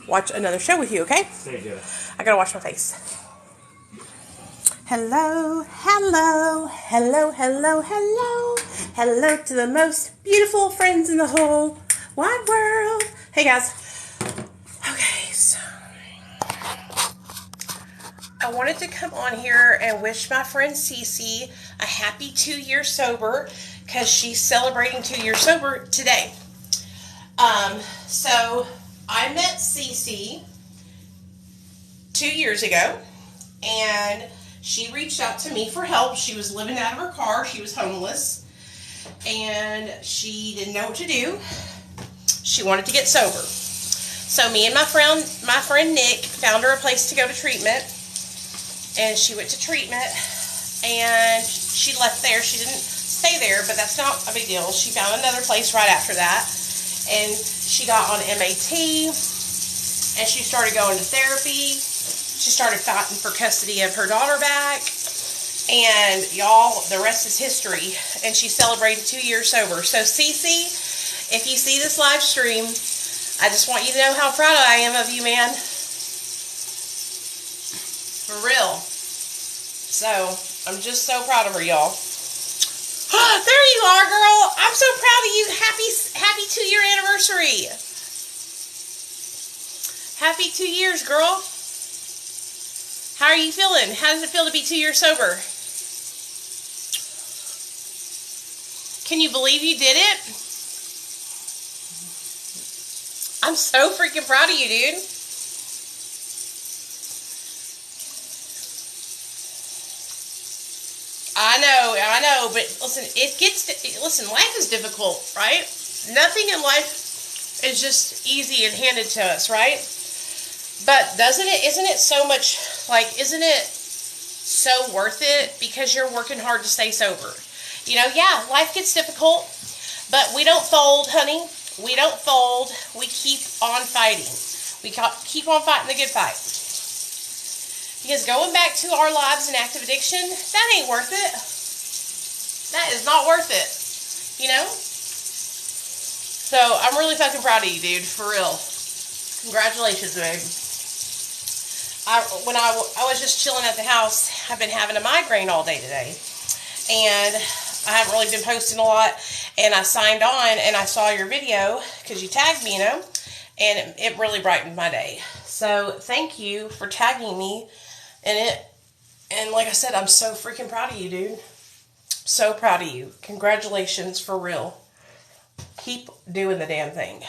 watch another show with you, okay? Stay good. I gotta wash my face. Hello, hello, hello, hello, hello. Hello to the most beautiful friends in the whole wide world. Hey, guys. Okay, so I wanted to come on here and wish my friend CiCi a happy 2 years sober because she's celebrating 2 years sober today. So I met CiCi 2 years ago, and she reached out to me for help. She was living out of her car. She was homeless, and she didn't know what to do. She wanted to get sober. So me and my friend Nick found her a place to go to treatment, and she went to treatment, and she left there. She didn't stay there, but that's not a big deal. She found another place right after that, and she got on MAT, and she started going to therapy. She started fighting for custody of her daughter back, and y'all, the rest is history. And she celebrated 2 years sober. So CiCi, if you see this live stream, I just want you to know how proud I am of you, man. For real. So, I'm just so proud of her, y'all. There you are, girl. I'm so proud of you. Happy 2 year anniversary. Happy 2 years, girl. How are you feeling? How does it feel to be 2 years sober? Can you believe you did it? I'm so freaking proud of you, dude. I know, but listen, listen, life is difficult, right? Nothing in life is just easy and handed to us, right? But isn't it so much, like, isn't it so worth it because you're working hard to stay sober? You know, yeah, life gets difficult, but we don't fold, honey. We don't fold. We keep on fighting. We keep on fighting the good fight. Because going back to our lives in active addiction, that ain't worth it. That is not worth it. You know? So, I'm really fucking proud of you, dude. For real. Congratulations, babe. When I was just chilling at the house, I've been having a migraine all day today. And I haven't really been posting a lot. And I signed on and I saw your video because you tagged me, you know. And it really brightened my day. So, thank you for tagging me in it. And like I said, I'm so freaking proud of you, dude. So proud of you. Congratulations, for real. Keep doing the damn thing.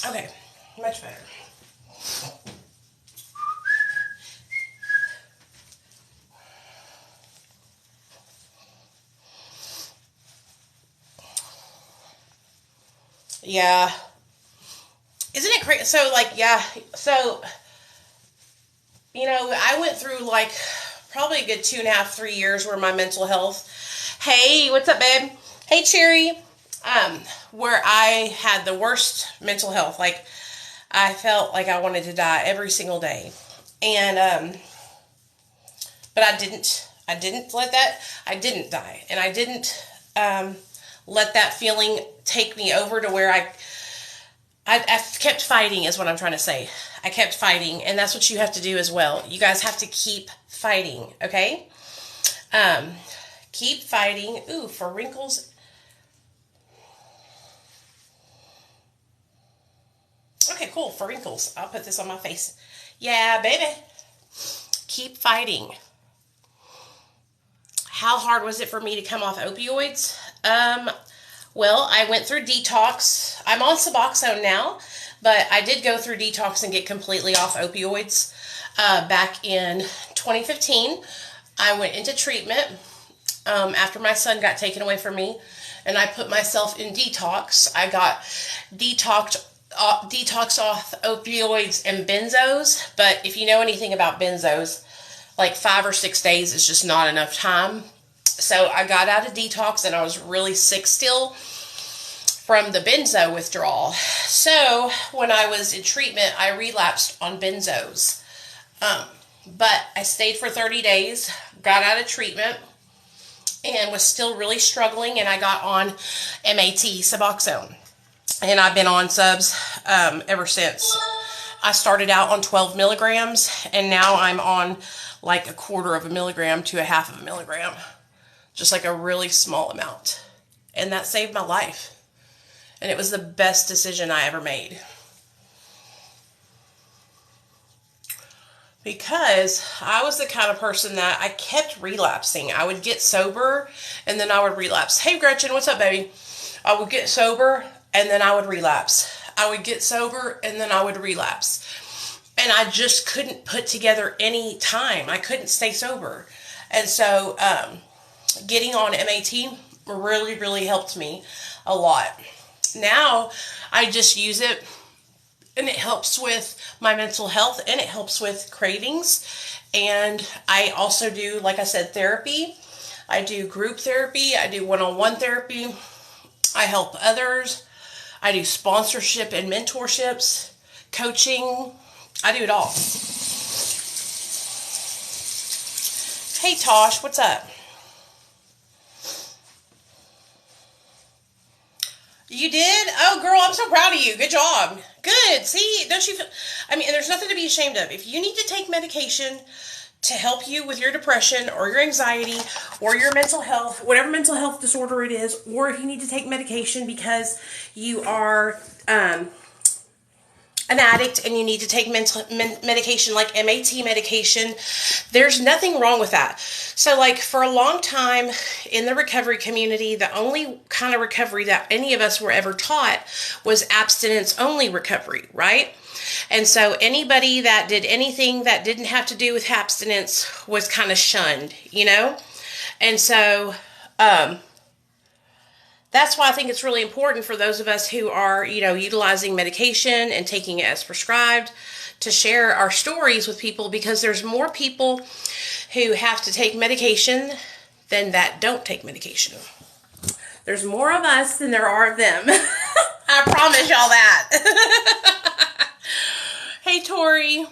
Okay, much better. Yeah. Isn't it crazy? So, like, yeah. So, you know, I went through, like, probably a good 2.5, 3 years where my mental health. Hey, what's up, babe? Hey, Cherry. Where I had the worst mental health. Like, I felt like I wanted to die every single day. And, but I didn't die. And I didn't, let that feeling take me over to where I kept fighting is what I'm trying to say. I kept fighting, and that's what you have to do as well. You guys have to keep fighting, okay? Keep fighting. Ooh, for wrinkles. Okay, cool, for wrinkles. I'll put this on my face. Yeah, baby. Keep fighting. How hard was it for me to come off opioids? Well, I went through detox. I'm on Suboxone now, but I did go through detox and get completely off opioids back in 2015. I went into treatment after my son got taken away from me, and I put myself in detox. I got detox off opioids and benzos, but if you know anything about benzos, like 5 or 6 days is just not enough time. So I got out of detox, and I was really sick still from the benzo withdrawal. So when I was in treatment, I relapsed on benzos. But I stayed for 30 days, got out of treatment, and was still really struggling, and I got on MAT, Suboxone. And I've been on subs ever since. I started out on 12 milligrams, and now I'm on like 1/4 of a milligram to 1/2 of a milligram. Just like a really small amount. And that saved my life. And it was the best decision I ever made. Because I was the kind of person that I kept relapsing. I would get sober, and then I would relapse. Hey, Gretchen, what's up, baby? I would get sober, and then I would relapse. I would get sober, and then I would relapse. And I just couldn't put together any time. I couldn't stay sober. And so, getting on MAT really, really helped me a lot. Now, I just use it, and it helps with my mental health, and it helps with cravings. And I also do, like I said, therapy. I do group therapy. I do one-on-one therapy. I help others. I do sponsorship and mentorships, coaching. I do it all. Hey, Tosh, what's up? You did? Oh, girl, I'm so proud of you. Good job. Good. See, don't you feel... I mean, there's nothing to be ashamed of. If you need to take medication to help you with your depression or your anxiety or your mental health, whatever mental health disorder it is, or if you need to take medication because you are an addict and you need to take medication like MAT medication, there's nothing wrong with that. So like for a long time in the recovery community, the only kind of recovery that any of us were ever taught was abstinence only recovery, right? And so anybody that did anything that didn't have to do with abstinence was kind of shunned, you know? And so that's why I think it's really important for those of us who are, you know, utilizing medication and taking it as prescribed to share our stories with people, because there's more people who have to take medication than that don't take medication. There's more of us than there are of them. I promise y'all that. Hey, Tori.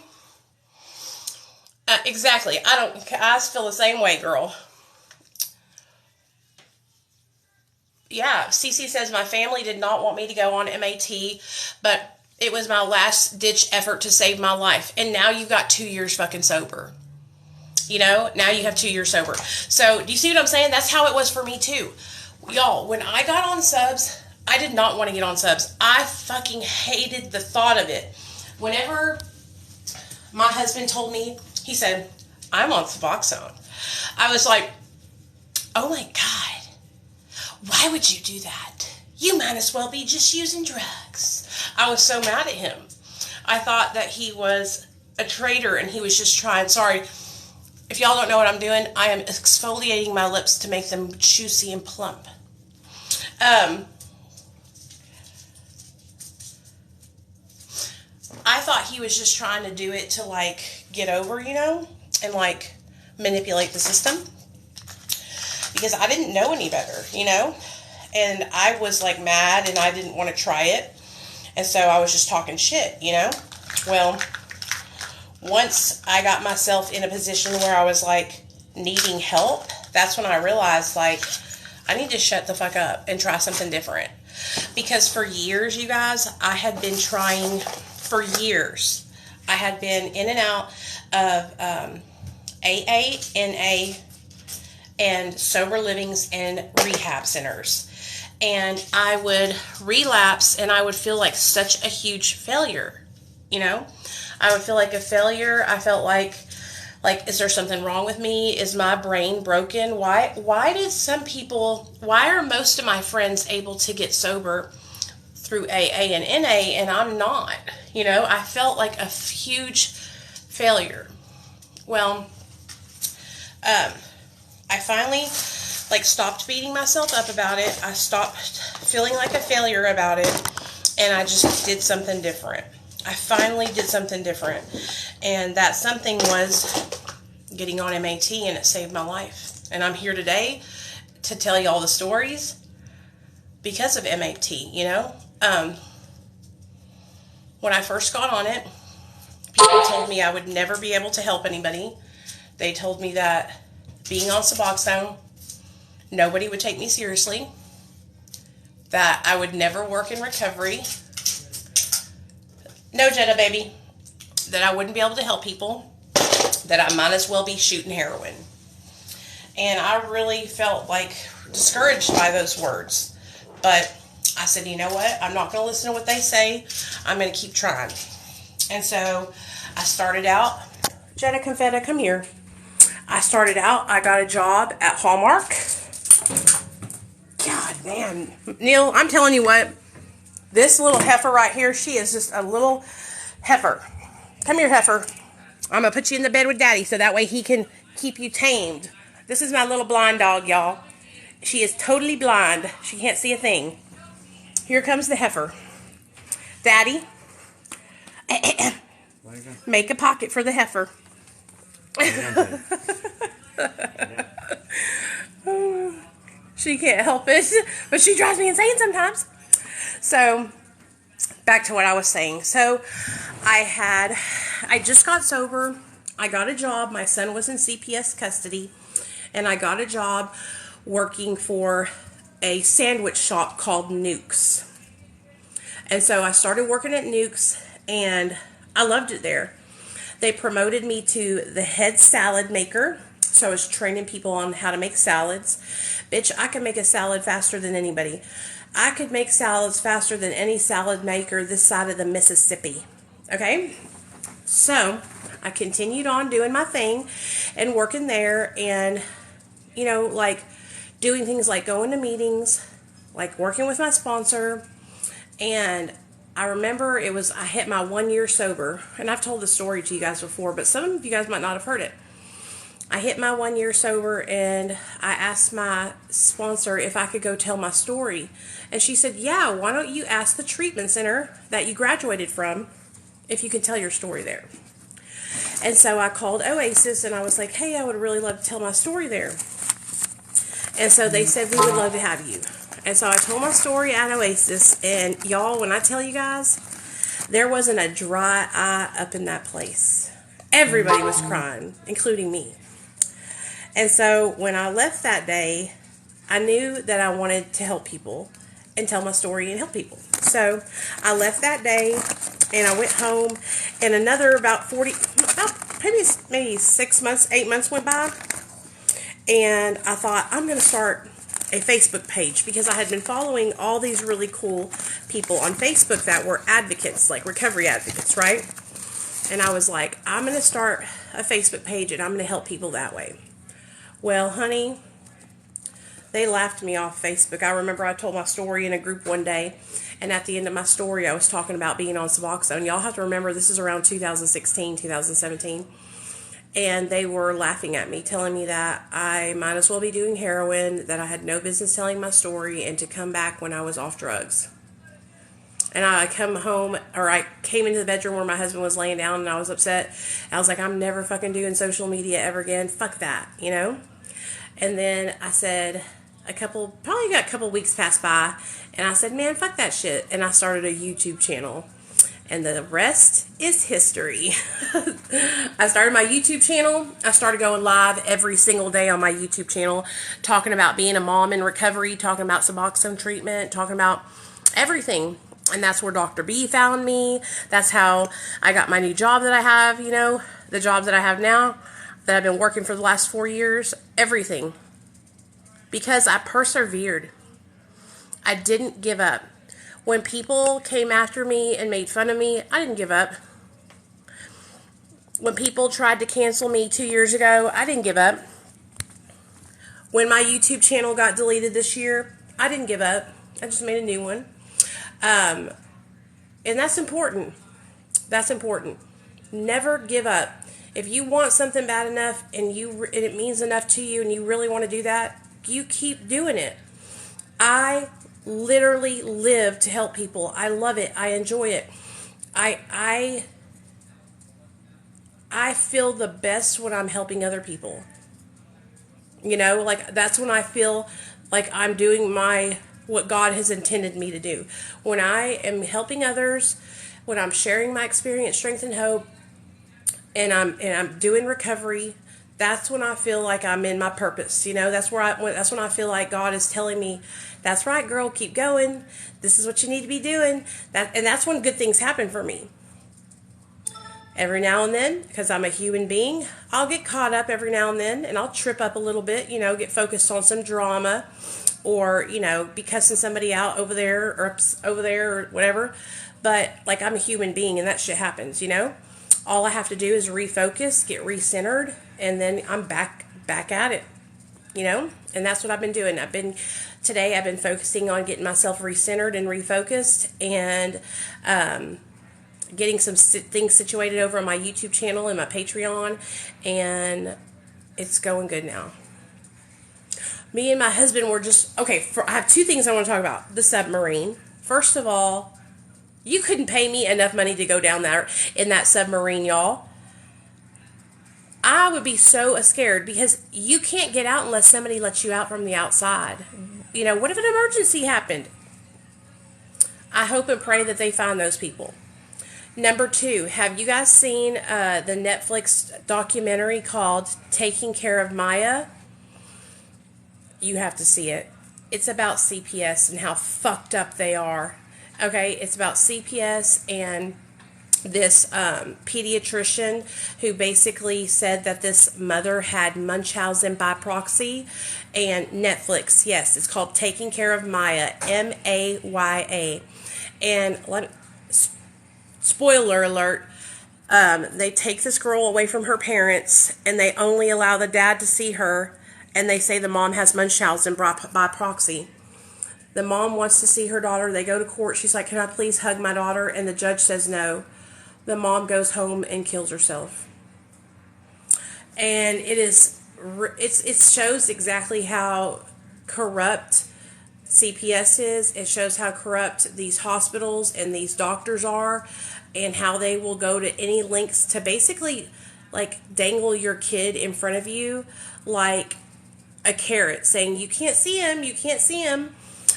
Exactly. I feel the same way, girl. Yeah, CiCi says my family did not want me to go on MAT, but it was my last ditch effort to save my life. And now you've got 2 years fucking sober. You know, now you have 2 years sober. So do you see what I'm saying? That's how it was for me too. Y'all, when I got on subs, I did not want to get on subs. I fucking hated the thought of it. Whenever my husband told me, he said, I'm on Suboxone, I was like, oh my God. Why would you do that? You might as well be just using drugs. I was so mad at him. I thought that he was a traitor and he was just trying. Sorry, if y'all don't know what I'm doing, I am exfoliating my lips to make them juicy and plump. I thought he was just trying to do it to like get over, you know, and like manipulate the system. Because I didn't know any better, you know, and I was like mad and I didn't want to try it. And so I was just talking shit, you know. Well, once I got myself in a position where I was like needing help, that's when I realized like I need to shut the fuck up and try something different. Because for years, you guys, I had been trying for years. I had been in and out of AA, NA, and sober livings and rehab centers. And I would relapse and I would feel like such a huge failure, you know? I would feel like a failure. I felt like, is there something wrong with me? Is my brain broken? Why are most of my friends able to get sober through AA and NA and I'm not? You know, I felt like a huge failure. Well, I finally like stopped beating myself up about it. I stopped feeling like a failure about it, and I just did something different. I finally did something different, and that something was getting on MAT, and it saved my life. And I'm here today to tell you all the stories because of MAT, you know. When I first got on it, people told me I would never be able to help anybody. They told me that being on Suboxone, nobody would take me seriously, that I would never work in recovery. No, Jenna, baby. that I wouldn't be able to help people, that I might as well be shooting heroin. And I really felt like discouraged by those words. But I said, you know what? I'm not going to listen to what they say. I'm going to keep trying. And so I started out. Jetta Confetta, come here. I started out. I got a job at Hallmark. God, man. Neil, I'm telling you what. This little heifer right here, she is just a little heifer. Come here, heifer. I'm going to put you in the bed with Daddy so that way he can keep you tamed. This is my little blind dog, y'all. She is totally blind. She can't see a thing. Here comes the heifer. Daddy, make a pocket for the heifer. She can't help it, but she drives me insane sometimes. So, back to what I was saying. So, I just got sober. I got a job. My son was in CPS custody. And I got a job working for a sandwich shop called Nukes. And so I started working at Nukes, and I loved it there. They promoted me to the head salad maker. So I was training people on how to make salads. Bitch, I can make a salad faster than anybody. I could make salads faster than any salad maker this side of the Mississippi. Okay? So I continued on doing my thing and working there, and you know, like doing things like going to meetings, like working with my sponsor. And I remember I hit my 1 year sober, and I've told the story to you guys before, but some of you guys might not have heard it. I hit my 1 year sober, and I asked my sponsor if I could go tell my story. And she said, yeah, why don't you ask the treatment center that you graduated from if you can tell your story there. And so I called Oasis, and I was like, hey, I would really love to tell my story there. And so they said, we would love to have you. And so I told my story at Oasis, and y'all, when I tell you guys, there wasn't a dry eye up in that place. Everybody was crying, including me. And so when I left that day, I knew that I wanted to help people and tell my story and help people. So I left that day, and I went home, and another maybe 6 months, 8 months went by. And I thought, I'm going to start a Facebook page, because I had been following all these really cool people on Facebook that were advocates, like recovery advocates, right? And I was like, I'm going to start a Facebook page, and I'm going to help people that way. Well, honey, they laughed me off Facebook. I remember I told my story in a group one day, and at the end of my story, I was talking about being on Suboxone. Y'all have to remember, this is around 2016, 2017. And they were laughing at me, telling me that I might as well be doing heroin, that I had no business telling my story, and to come back when I was off drugs. And I came into the bedroom where my husband was laying down, and I was upset. I was like, I'm never fucking doing social media ever again. Fuck that, you know? And then I said, probably got a couple weeks passed by, and I said, man, fuck that shit. And I started a YouTube channel. And the rest is history. I started my YouTube channel. I started going live every single day on my YouTube channel, talking about being a mom in recovery, talking about Suboxone treatment, talking about everything. And that's where Dr. B found me. That's how I got my new job that I have, you know, the job that I have now, that I've been working for the last 4 years, everything. Because I persevered. I didn't give up. When people came after me and made fun of me, I didn't give up. When people tried to cancel me 2 years ago, I didn't give up. When my YouTube channel got deleted this year, I didn't give up. I just made a new one. And that's important. That's important. Never give up. If you want something bad enough and it means enough to you and you really want to do that, you keep doing it. I literally live to help people. I love it. I enjoy it. I feel the best when I'm helping other people. You know, like that's when I feel like I'm doing what God has intended me to do. When I am helping others, when I'm sharing my experience, strength, and hope, and I'm doing recovery, that's when I feel like I'm in my purpose. You know, that's when I feel like God is telling me, that's right, girl, keep going. This is what you need to be doing. And that's when good things happen for me. Every now and then, because I'm a human being, I'll get caught up every now and then, and I'll trip up a little bit, get focused on some drama, or, be cussing somebody out over there, or over there, or whatever. But, like, I'm a human being, and that shit happens, All I have to do is refocus, get recentered, and then I'm back at it, And that's what I've been doing. Today I've been focusing on getting myself recentered and refocused, and, getting some things situated over on my YouTube channel and my Patreon, and it's going good now. Me and my husband were just, I have two things I want to talk about. The submarine. First of all, you couldn't pay me enough money to go down there in that submarine, y'all. I would be so scared because you can't get out unless somebody lets you out from the outside. What if an emergency happened? I hope and pray that they find those people. Number 2, have you guys seen the Netflix documentary called Taking Care of Maya? You have to see it. It's about CPS and how fucked up they are. Okay, it's about CPS and this pediatrician who basically said that this mother had Munchausen by proxy. And Netflix, yes, it's called Taking Care of Maya, Maya. And spoiler alert, they take this girl away from her parents, and they only allow the dad to see her, and they say the mom has Munchausen by proxy. The mom wants to see her daughter. They go to court. She's like, can I please hug my daughter? And the judge says no. The mom goes home and kills herself. And it shows exactly how corrupt CPS is. It shows how corrupt these hospitals and these doctors are, and how they will go to any lengths to basically like dangle your kid in front of you like a carrot, saying you can't see him.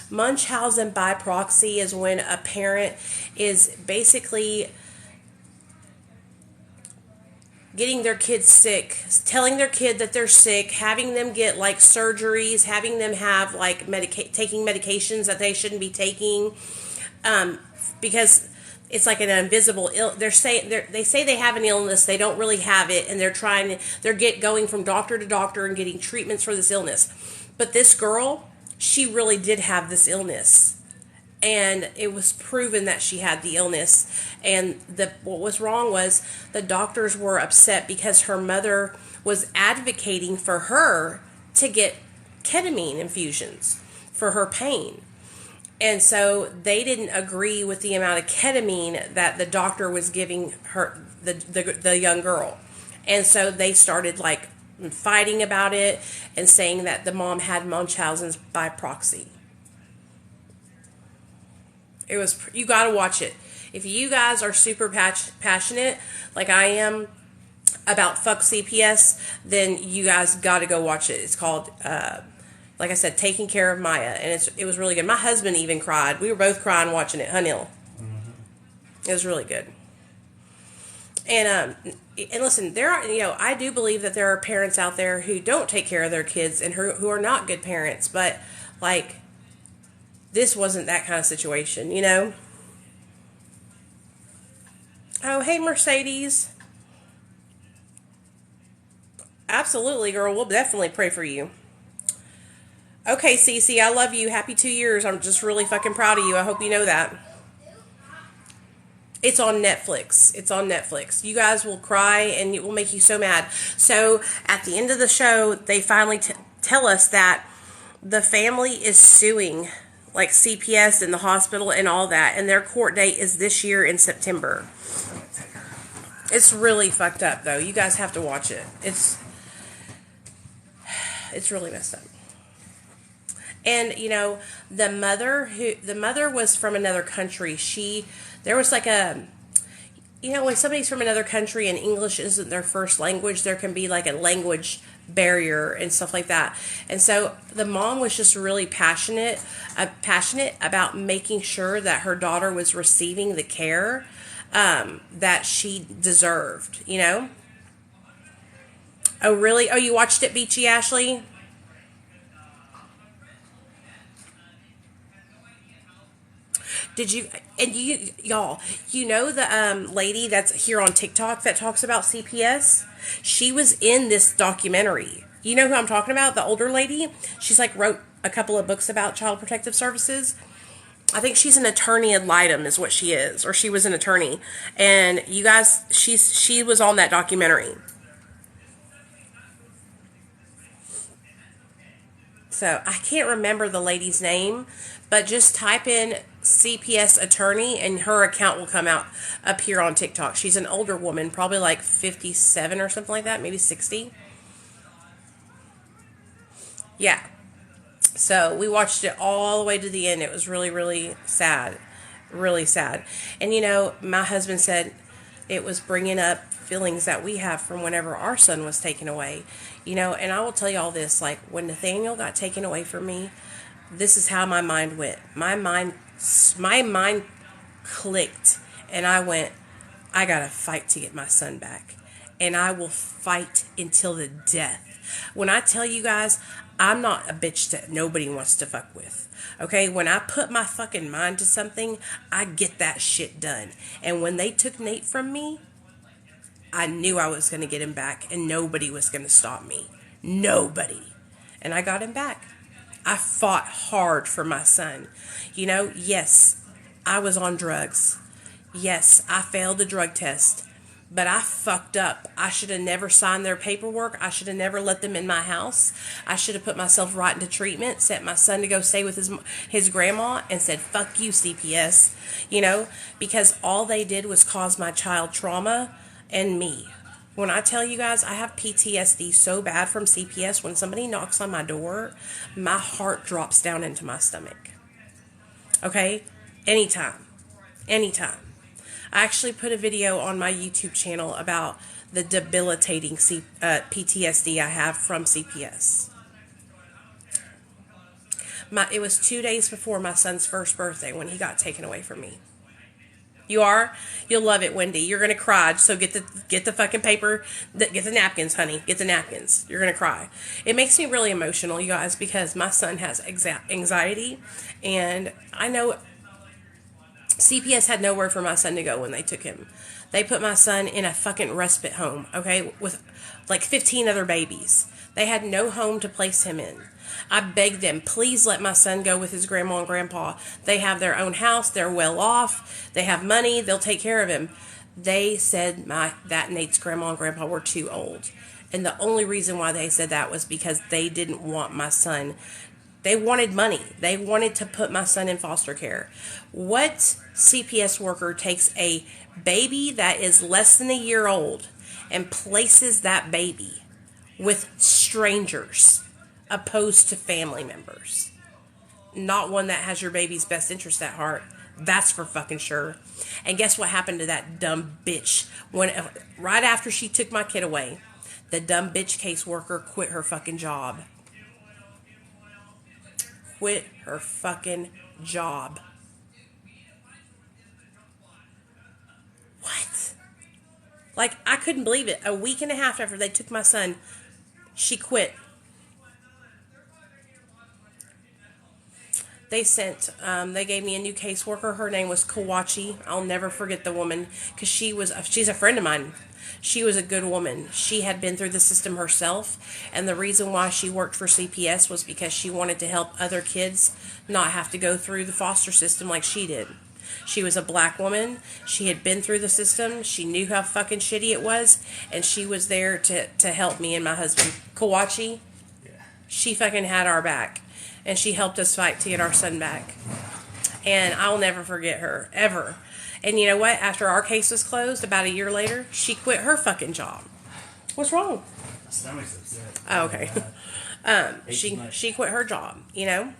Munchausen by proxy is when a parent is basically getting their kids sick, telling their kid that they're sick, having them get like surgeries, having them have like taking medications that they shouldn't be taking, because it's like an invisible they say they have an illness, they don't really have it, and they're going from doctor to doctor and getting treatments for this illness. But this girl, she really did have this illness. And it was proven that she had the illness. And what was wrong was the doctors were upset because her mother was advocating for her to get ketamine infusions for her pain. And so they didn't agree with the amount of ketamine that the doctor was giving her, the young girl. And so they started like fighting about it and saying that the mom had Munchausen's by proxy. You got to watch it. If you guys are super passionate, like I am, about fuck CPS, then you guys got to go watch it. It's called, like I said, Taking Care of Maya, and it was really good. My husband even cried. We were both crying watching it. Hunil. Mm-hmm. It was really good. And listen, I do believe that there are parents out there who don't take care of their kids and who are not good parents, but like, this wasn't that kind of situation, Oh, hey, Mercedes. Absolutely, girl. We'll definitely pray for you. Okay, CiCi, I love you. Happy 2 years. I'm just really fucking proud of you. I hope you know that. It's on Netflix. You guys will cry, and it will make you so mad. So, at the end of the show, they finally tell us that the family is suing like CPS and the hospital and all that, and their court date is this year in September. It's really fucked up, though. You guys have to watch it. It's really messed up. And the mother was from another country. There was like a, when somebody's from another country and English isn't their first language, there can be like a language barrier and stuff like that. And so the mom was just really passionate about making sure that her daughter was receiving the care that she deserved, Oh, really? Oh, you watched it, Beachy Ashley? Did you? And y'all, you know the lady that's here on TikTok that talks about CPS? She was in this documentary. You know who I'm talking about? The older lady? She's like wrote a couple of books about Child Protective Services. I think she's an attorney ad litem is what she is. Or she was an attorney. And you guys, she was on that documentary. So I can't remember the lady's name, but just type in CPS attorney and her account will come out up here on TikTok. She's an older woman, probably like 57 or something like that, maybe 60. Yeah. So we watched it all the way to the end. It was really, really sad. Really sad. And you know, my husband said it was bringing up feelings that we have from whenever our son was taken away. You know, and I will tell you all this, like when Nathaniel got taken away from me, this is how my mind went. My mind clicked and I went, I gotta fight to get my son back. And I will fight until the death. When I tell you guys, I'm not a bitch that nobody wants to fuck with. Okay, when I put my fucking mind to something, I get that shit done. And when they took Nate from me, I knew I was going to get him back and nobody was going to stop me. Nobody. And I got him back. I fought hard for my son. You know, yes, I was on drugs. Yes, I failed the drug test. But I fucked up. I should have never signed their paperwork. I should have never let them in my house. I should have put myself right into treatment, sent my son to go stay with his grandma, and said, fuck you, CPS. You know, because all they did was cause my child trauma and me. When I tell you guys, I have PTSD so bad from CPS, when somebody knocks on my door, my heart drops down into my stomach. Okay? Anytime. Anytime. I actually put a video on my YouTube channel about the debilitating PTSD I have from CPS. It was 2 days before my son's first birthday when he got taken away from me. You are? You'll love it, Wendy. You're going to cry. So get the fucking paper. Get the napkins, honey. Get the napkins. You're going to cry. It makes me really emotional, you guys, because my son has anxiety. And I know CPS had nowhere for my son to go when they took him. They put my son in a fucking respite home, okay, with like 15 other babies. They had no home to place him in. I begged them, please let my son go with his grandma and grandpa. They have their own house. They're well off. They have money. They'll take care of him. They said that Nate's grandma and grandpa were too old. And the only reason why they said that was because they didn't want my son. They wanted money. They wanted to put my son in foster care. What CPS worker takes a baby that is less than a year old and places that baby with strangers opposed to family members? Not one that has your baby's best interest at heart. That's for fucking sure. And guess what happened to that dumb bitch? Right after she took my kid away, the dumb bitch caseworker quit her fucking job. Quit her fucking job. What? Like, I couldn't believe it. A week and a half after they took my son, she quit. They gave me a new caseworker. Her name was Kawachi. I'll never forget the woman, because she's a friend of mine. She was a good woman. She had been through the system herself, and the reason why she worked for CPS was because she wanted to help other kids not have to go through the foster system like she did. She was a black woman. She had been through the system. She knew how fucking shitty it was, and she was there to help me and my husband. Kawachi, yeah. She fucking had our back, and she helped us fight to get our son back. And I'll never forget her, ever. And you know what? After our case was closed, about a year later, she quit her fucking job. What's wrong? My stomach's upset. Oh, okay. She quit her job, you know?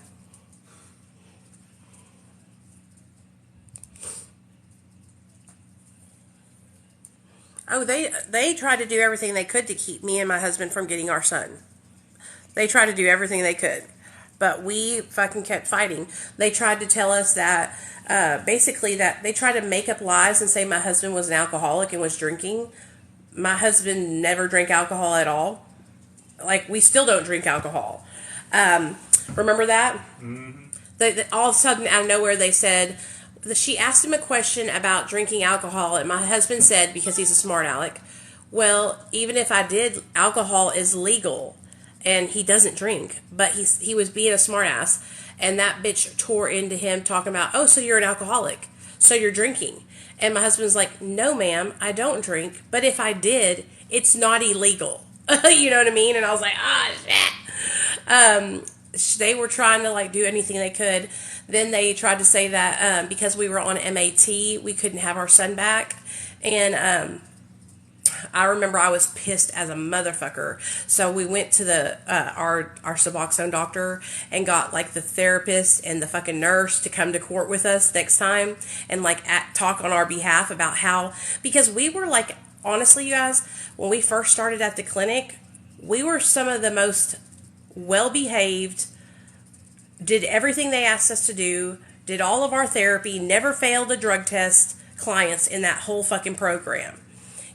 Oh, they tried to do everything they could to keep me and my husband from getting our son. They tried to do everything they could. But we fucking kept fighting. They tried to tell us that, basically that they tried to make up lies and say my husband was an alcoholic and was drinking. My husband never drank alcohol at all. Like, we still don't drink alcohol. Remember that? Mm-hmm. All of a sudden, out of nowhere, they said, she asked him a question about drinking alcohol, and my husband said, because he's a smart aleck, well, even if I did, alcohol is legal, and he doesn't drink, but he was being a smart ass, and that bitch tore into him talking about, oh, so you're an alcoholic, so you're drinking. And my husband's like, no, ma'am, I don't drink, but if I did, it's not illegal. You know what I mean? And I was like, shit. They were trying to like do anything they could. Then they tried to say that because we were on MAT, we couldn't have our son back. And I remember I was pissed as a motherfucker. So we went to the our Suboxone doctor and got like the therapist and the fucking nurse to come to court with us next time and like talk on our behalf about how, because we were like, honestly, you guys, when we first started at the clinic, we were some of the most well-behaved, did everything they asked us to do, did all of our therapy, never failed a drug test clients in that whole fucking program.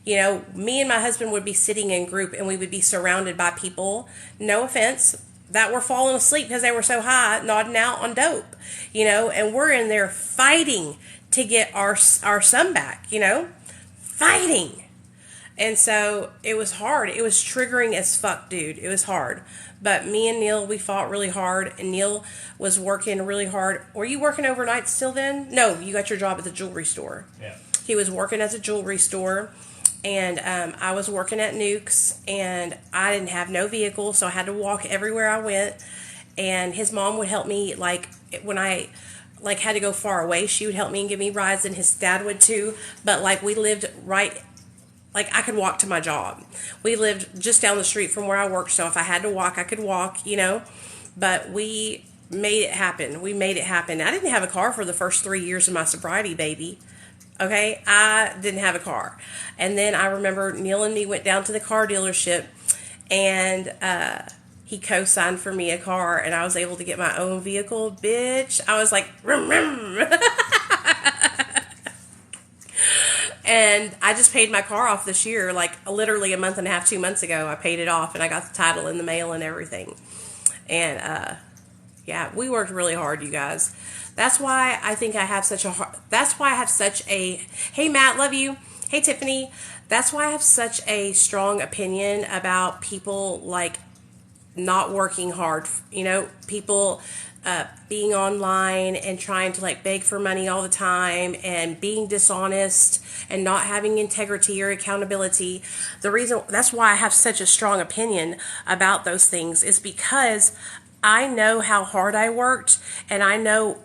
You know, me and my husband would be sitting in group and we would be surrounded by people, no offense, that were falling asleep because they were so high, nodding out on dope, you know, and we're in there fighting to get our son back, you know, fighting. And so it was hard. It was triggering as fuck, dude. It was hard. But me and Neil, we fought really hard, and Neil was working really hard. Were you working overnight still then? No, you got your job at the jewelry store. Yeah. He was working at the jewelry store, and I was working at Nuke's, and I didn't have no vehicle, so I had to walk everywhere I went. And his mom would help me, like, when I like had to go far away, she would help me and give me rides, and his dad would too. But like we lived right. Like, I could walk to my job. We lived just down the street from where I worked, so if I had to walk, I could walk, you know. But we made it happen. We made it happen. I didn't have a car for the first 3 years of my sobriety, baby. Okay? I didn't have a car. And then I remember Neil and me went down to the car dealership, and he co-signed for me a car, and I was able to get my own vehicle. Bitch. I was like, rum, rum. And I just paid my car off this year, like literally a month and a half, 2 months ago. I paid it off, and I got the title in the mail and everything. And yeah, we worked really hard, you guys. That's why I think I have such a hard. That's why I have such a. Hey, Matt, love you. Hey, Tiffany. That's why I have such a strong opinion about people like not working hard. You know, people. Being online and trying to like beg for money all the time and being dishonest and not having integrity or accountability. The reason that's why I have such a strong opinion about those things is because I know how hard I worked, and I know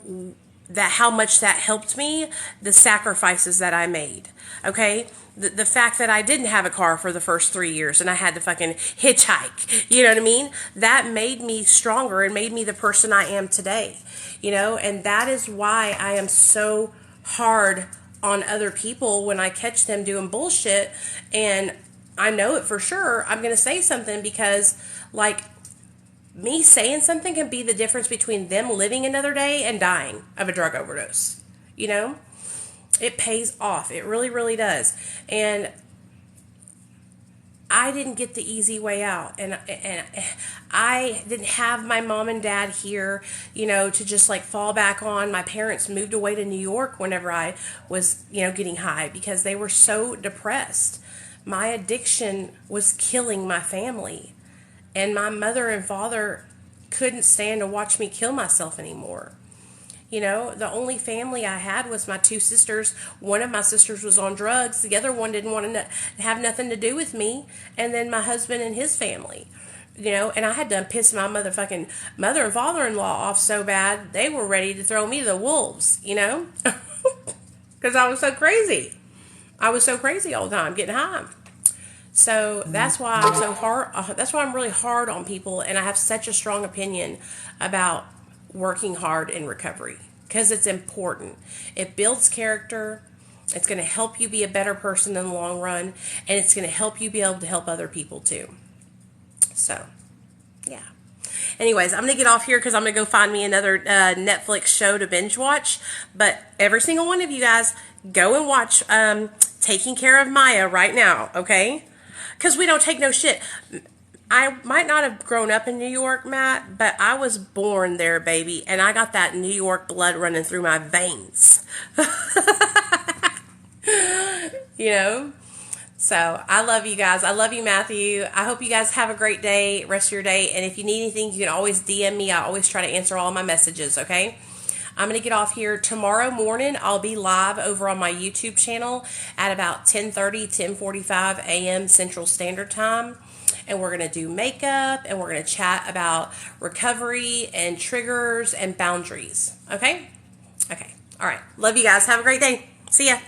that how much that helped me, the sacrifices that I made. Okay? The fact that I didn't have a car for the first 3 years and I had to fucking hitchhike, you know what I mean? That made me stronger and made me the person I am today, you know? And that is why I am so hard on other people when I catch them doing bullshit. And I know it for sure. I'm going to say something because, like, me saying something can be the difference between them living another day and dying of a drug overdose, you know? It pays off. It really, really does. And I didn't get the easy way out. And I didn't have my mom and dad here, you know, to just like fall back on. My parents moved away to New York whenever I was, you know, getting high because they were so depressed. My addiction was killing my family. And my mother and father couldn't stand to watch me kill myself anymore. You know, the only family I had was my two sisters. One of my sisters was on drugs. The other one didn't want to have nothing to do with me. And then my husband and his family. You know, and I had done pissed my motherfucking mother and father-in-law off so bad, they were ready to throw me to the wolves, you know? Because I was so crazy. I was so crazy all the time, getting high. So that's why I'm so hard. That's why I'm really hard on people. And I have such a strong opinion about working hard in recovery because it's important. It builds character. It's going to help you be a better person in the long run, and it's going to help you be able to help other people too. So, yeah. Anyways, I'm going to get off here because I'm going to go find me another Netflix show to binge watch. But every single one of you guys, go and watch Taking Care of Maya right now, okay? Because we don't take no shit. I might not have grown up in New York, Matt, but I was born there, baby, and I got that New York blood running through my veins. You know? So I love you guys. I love you, Matthew. I hope you guys have a great day, rest of your day. And if you need anything, you can always DM me. I always try to answer all my messages, okay? I'm going to get off here tomorrow morning. I'll be live over on my YouTube channel at about 10:30, 10:45 a.m. Central Standard Time. And we're going to do makeup, and we're going to chat about recovery and triggers and boundaries, okay? Okay. All right. Love you guys. Have a great day. See ya.